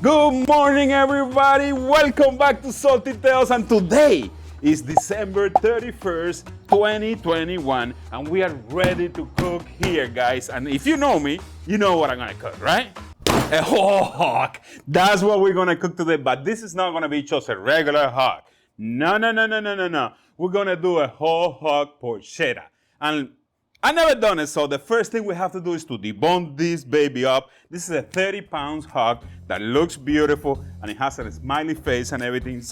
Good morning, everybody. Welcome back to Salty Tales. And today is December 31st, 2021. And we are ready to cook here, guys. And if you know me, you know what I'm going to cook, right? A whole hog. That's what we're going to cook today. But this is not going to be just a regular hog. No. We're going to do a whole hog porchetta. And I never done it, so the first thing we have to do is to debone this baby up. This is a 30-pound hog that looks beautiful and it has a smiley face and everything.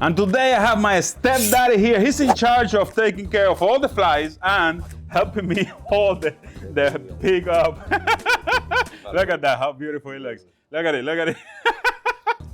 And today I have my stepdaddy here. He's in charge of taking care of all the flies and helping me hold the pig up. Look at that, how beautiful it looks. Look at it.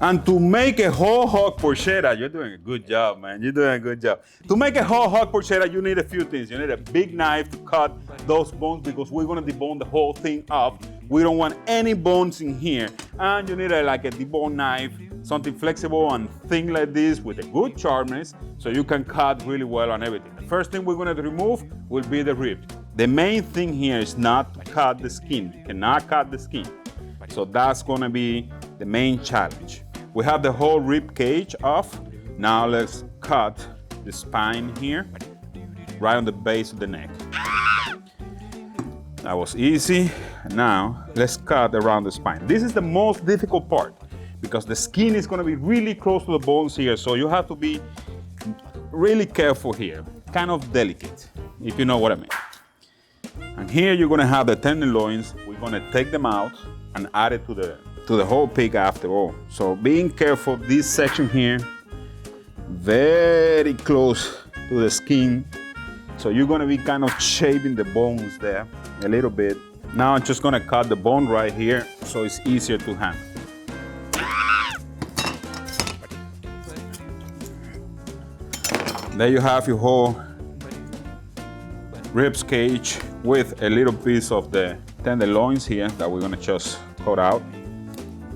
And to make a whole hog porchetta, you're doing a good job, man. You're doing a good job. To make a whole hog porchetta, you need a few things. You need a big knife to cut those bones because we're gonna debone the whole thing up. We don't want any bones in here. And you need like a debone knife, something flexible and thin like this with a good sharpness so you can cut really well on everything. The first thing we're gonna remove will be the ribs. The main thing here is not to cut the skin. You cannot cut the skin. So that's gonna be the main challenge. We have the whole rib cage off. Now let's cut the spine here, right on the base of the neck. That was easy. Now let's cut around the spine. This is the most difficult part because the skin is gonna be really close to the bones here, so you have to be really careful here, kind of delicate, if you know what I mean. And here you're gonna have the tenderloins. We're gonna take them out and add it to the whole pig after all. So being careful, this section here, very close to the skin. So you're gonna be kind of shaving the bones there a little bit. Now I'm just gonna cut the bone right here so it's easier to handle. There you have your whole ribs cage with a little piece of the tenderloins here that we're gonna just cut out.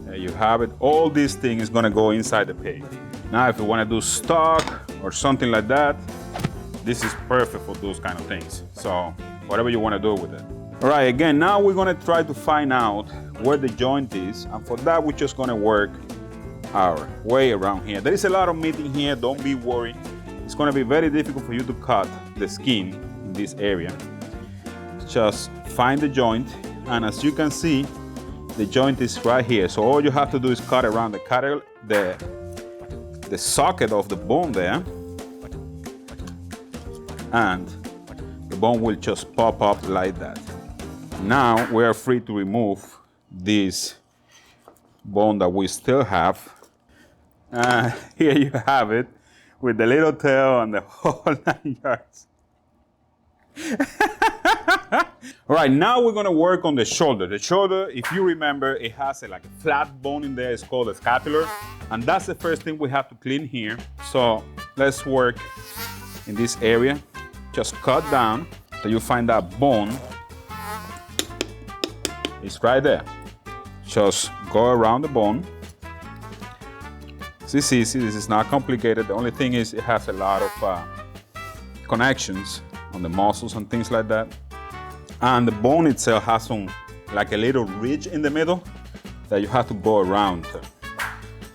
There you have it. All these things is gonna go inside the pig. Now if you wanna do stock or something like that, this is perfect for those kind of things. So whatever you wanna do with it. All right, again, now we're gonna try to find out where the joint is. And for that, we're just gonna work our way around here. There is a lot of meat in here, don't be worried. It's gonna be very difficult for you to cut the skin in this area. Just find the joint, and as you can see, the joint is right here. So all you have to do is cut around the socket of the bone there, and the bone will just pop up like that. Now we are free to remove this bone that we still have. Here you have it with the little tail and the whole 9 yards. All right, now we're gonna work on the shoulder. The shoulder, if you remember, it has like a flat bone in there. It's called a scapular. And that's the first thing we have to clean here. So let's work in this area. Just cut down till you find that bone. It's right there. Just go around the bone. This is easy, this is not complicated. The only thing is it has a lot of connections on the muscles and things like that. And the bone itself has like a little ridge in the middle that you have to go around.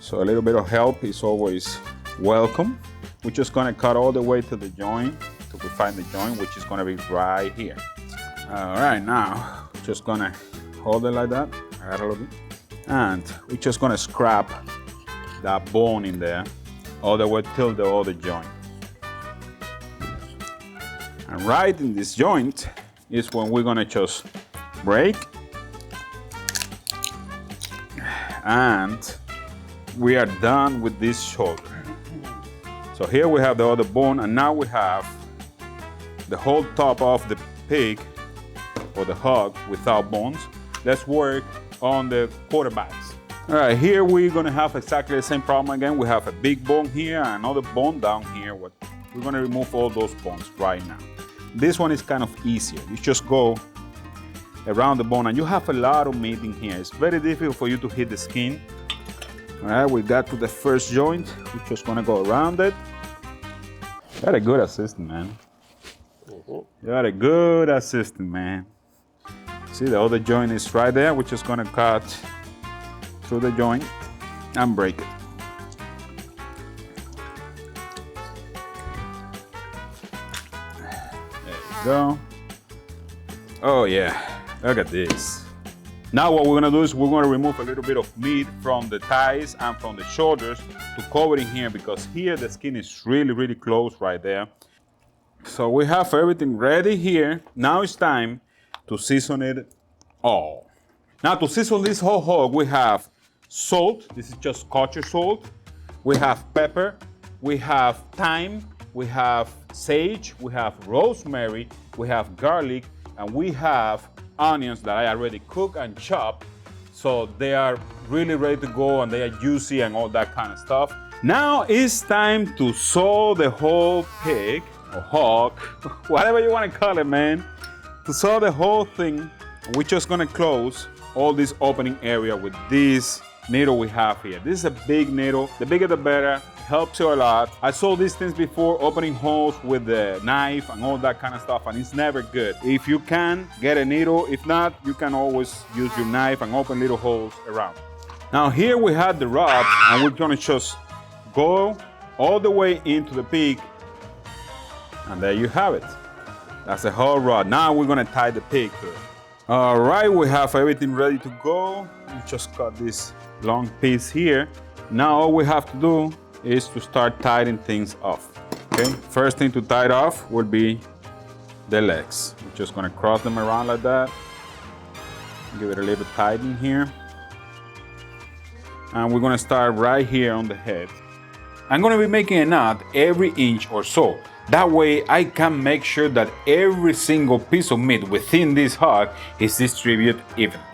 So a little bit of help is always welcome. We're just gonna cut all the way to the joint, to find the joint, which is gonna be right here. All right, now, just gonna hold it like that, add a little bit. And we're just gonna scrap that bone in there all the way till the other joint. And right in this joint is when we're gonna just break, and we are done with this shoulder. So here we have the other bone, and now we have the whole top of the pig or the hog without bones. Let's work on the quarterbacks. All right, here we're gonna have exactly the same problem again. We have a big bone here and another bone down here. We're gonna remove all those bones right now. This one is kind of easier. You just go around the bone and you have a lot of meat in here. It's very difficult for you to hit the skin. All right, we got to the first joint. We're just gonna go around it. You got a good assistant, man. You got a good assistant, man. See, the other joint is right there. We're just gonna cut through the joint. and break it. There you go. Oh yeah, look at this. Now what we're gonna do is we're gonna remove a little bit of meat from the thighs and from the shoulders to cover it here, because here the skin is really close right there. So we have everything ready here. Now it's time to season it all. Now to season this whole hog, we have salt. This is just kosher salt. We have pepper. We have thyme. We have sage. We have rosemary. We have garlic. And we have onions that I already cooked and chopped. So they are really ready to go and they are juicy and all that kind of stuff. Now it's time to sew the whole pig or hog, whatever you want to call it, man. To sew the whole thing, we're just gonna close all this opening area with this needle we have here. This is a big needle. The bigger the better. Helps you a lot. I saw these things before, opening holes with the knife and all that kind of stuff, and it's never good. If you can, get a needle. If not, you can always use your knife and open little holes around. Now here we have the rod, and we're gonna just go all the way into the pig, and there you have it. That's the whole rod. Now we're gonna tie the pig to it. All right, we have everything ready to go. We just got this long piece here. Now all we have to do is to start tying things off. Okay, first thing to tie it off will be the legs. We're just gonna cross them around like that. Give it a little tighten here. And we're gonna start right here on the head. I'm gonna be making a knot every inch or so. That way I can make sure that every single piece of meat within this hog is distributed evenly.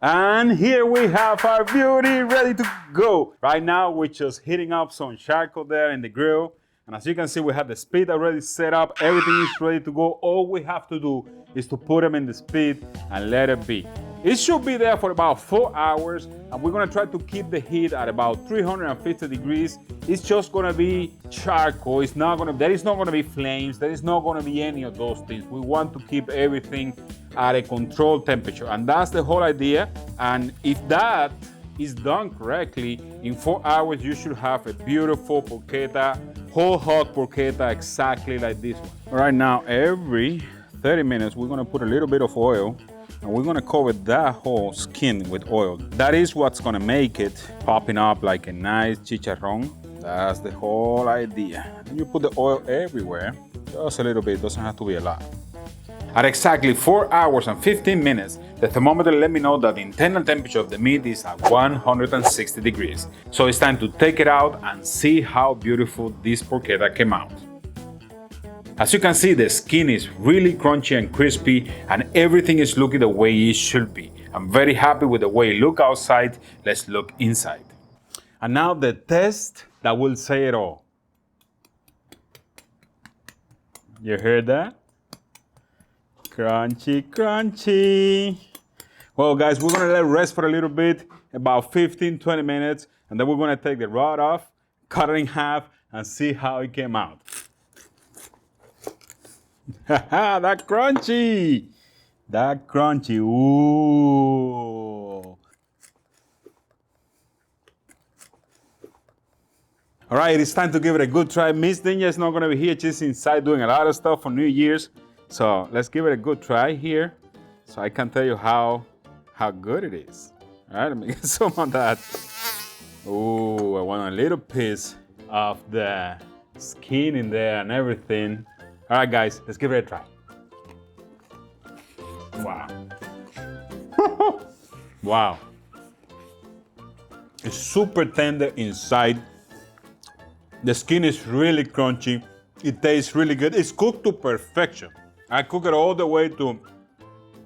And here we have our beauty ready to go. Right now we're just heating up some charcoal there in the grill. And as you can see, we have the spit already set up. Everything is ready to go. All we have to do is to put them in the spit and let it be. It should be there for about 4 hours. And we're gonna try to keep the heat at about 350 degrees. It's just gonna be charcoal. There is not gonna be flames. There is not gonna be any of those things. We want to keep everything at a controlled temperature. And that's the whole idea. And if that is done correctly, in 4 hours you should have a beautiful porchetta, whole hog porchetta, exactly like this one. Right now, every 30 minutes, we're gonna put a little bit of oil and we're gonna cover that whole skin with oil. That is what's gonna make it popping up like a nice chicharrón. That's the whole idea. And you put the oil everywhere, just a little bit, doesn't have to be a lot. At exactly 4 hours and 15 minutes, the thermometer let me know that the internal temperature of the meat is at 160 degrees. So it's time to take it out and see how beautiful this porchetta came out. As you can see, the skin is really crunchy and crispy and everything is looking the way it should be. I'm very happy with the way it looks outside. Let's look inside. And now the test that will say it all. You heard that? Crunchy, crunchy. Well, guys, we're gonna let it rest for a little bit, about 15-20 minutes, and then we're gonna take the rod off, cut it in half, and see how it came out. Haha, that crunchy! That crunchy, ooh! All right, it's time to give it a good try. Miss Ninja is not gonna be here, she's inside doing a lot of stuff for New Year's. So let's give it a good try here so I can tell you how good it is. All right, let me get some of that. Oh, I want a little piece of the skin in there and everything. All right, guys, let's give it a try. Wow. Wow. It's super tender inside. The skin is really crunchy. It tastes really good. It's cooked to perfection. I cook it all the way to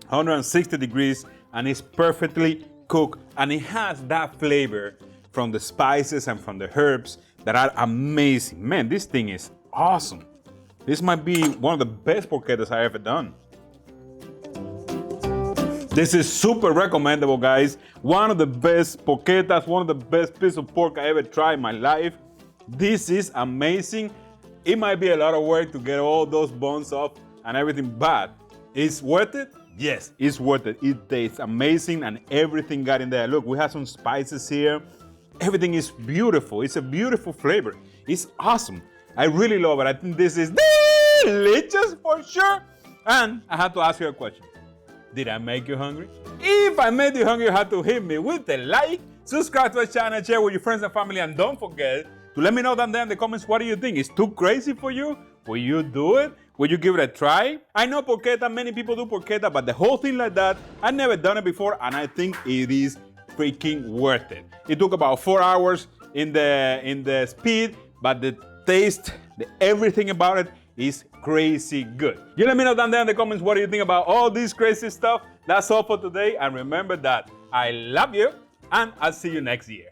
160 degrees and it's perfectly cooked. And it has that flavor from the spices and from the herbs that are amazing. Man, this thing is awesome. This might be one of the best porchettas I ever done. This is super recommendable, guys. One of the best porchettas, one of the best pieces of pork I ever tried in my life. This is amazing. It might be a lot of work to get all those bones off and everything, but it's worth it yes, it's worth it. It tastes amazing and everything got in there. Look, we have some spices here. Everything is beautiful. It's a beautiful flavor. It's awesome. I really love it. I think this is delicious for sure. And I have to ask you a question. Did I make you hungry? If I made you hungry, you have to hit me with a like, subscribe to the channel, share with your friends and family, and don't forget to let me know down there in the comments, what do you think? It's too crazy for you? Will you do it? Will you give it a try? I know porchetta, many people do porchetta, but the whole thing like that, I've never done it before, and I think it is freaking worth it. It took about 4 hours in the speed, but the taste, everything about it is crazy good. You let me know down there in the comments, what do you think about all this crazy stuff? That's all for today, and remember that I love you, and I'll see you next year.